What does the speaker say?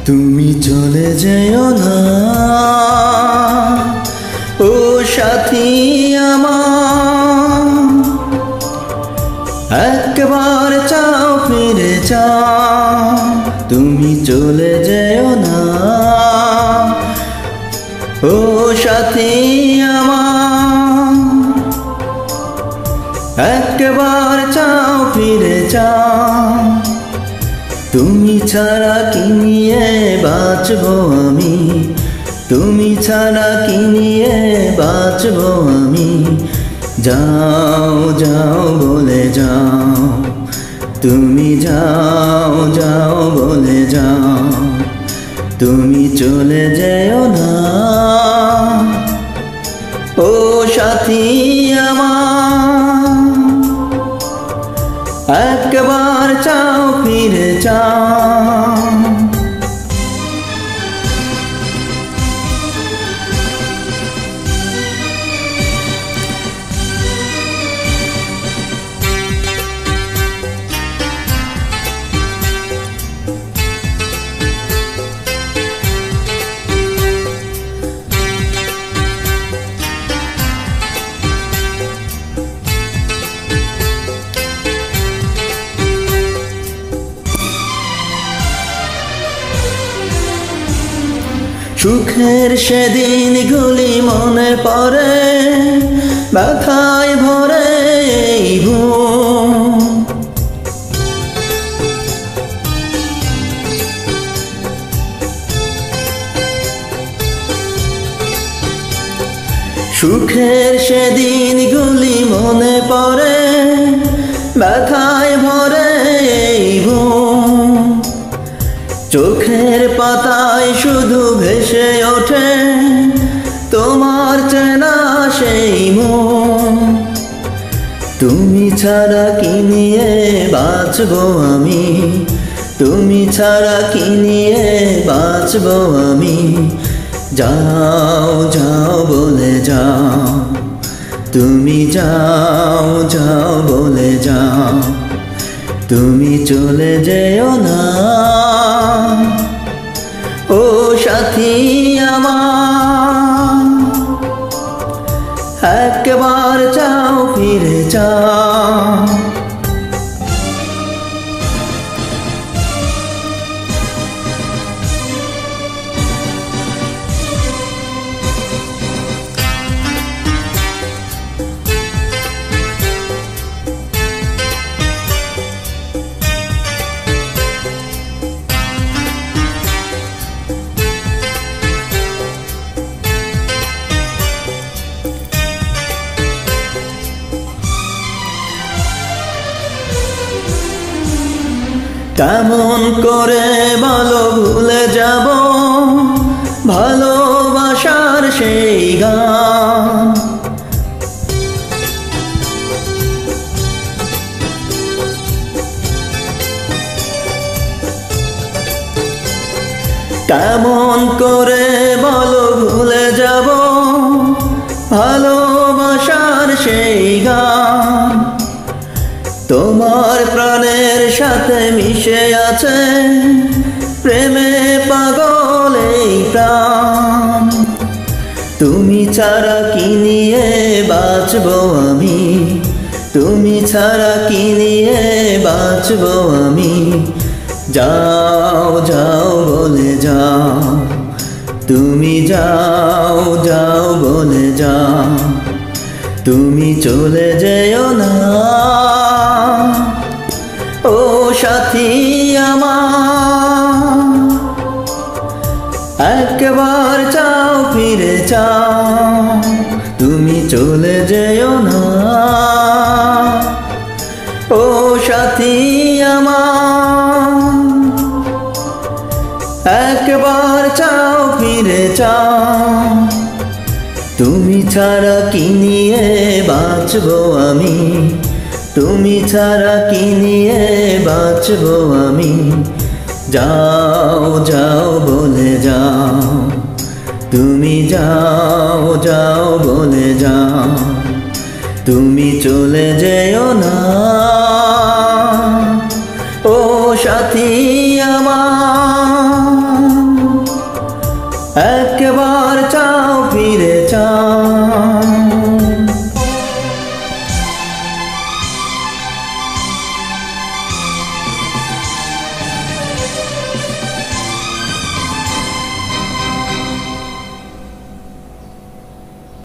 তুমি চলে যেও না ও সাথী আমার, একবার চাও ফিরে যাও। তুমি চলে যেও না ও সাথী আমার, একবার চাও ফিরে যাও। তুমি ছাড়া কি নিয়ে বাঁচবো আমি, তুমি ছাড়া কি নিয়ে বাঁচবো আমি। যাও যাও বলে যাও, তুমি যাও যাও বলে যাও। তুমি চলে যেও না ও সাথী আমার, একবার চাও ফিরে যাও। সুখের সেদিনগুলি মনে পড়ে, ব্যথায় ভরে এই বুক। সুখের সেদিনগুলি মনে পড়ে, ব্যথায় ভরে এই বুক। চোখের পাতায় শুধু ভেসে ওঠে তোমার চেনা সেই মুখ। তুমি ছাড়া কি নিয়ে বাঁচবো আমি, তুমি ছাড়া কি নিয়ে বাঁচবো আমি। যাও যাও বলে যাও, তুমি যাও যাও বলে যাও। তুমি চলে যেও না ও সাথী আমার, একবার যাও ফিরে যাও। কেমন করে বলো ভুলে যাব ভালোবাসার সেই গান। কেমন করে বলো ভুলে যাব ভালোবাসার সেই গান। তোমার প্রাণের সাথে মিশে আছে প্রেমে পাগল এই প্রাণ। তুমি ছাড়া কি নিয়ে বাঁচবো আমি, তুমি ছাড়া কি নিয়ে বাঁচবো আমি। যাও যাও বলে যাও, তুমি যাও যাও বলে যাও। তুমি চলে যেও না ও সাথী আমার, একবার চাও ফিরে যাও। তুমি চলে যেও না ও সাথী আমার, একবার চাও ফিরে যাও। তুমি ছাড়া কি নিয়ে বাঁচবো আমি, তুমি ছাড়া কি নিয়ে বাঁচবো আমি। যাও যাও বলে যাও, তুমি যাও যাও বলে যাও। তুমি চলে যেও না ও সাথী আমার।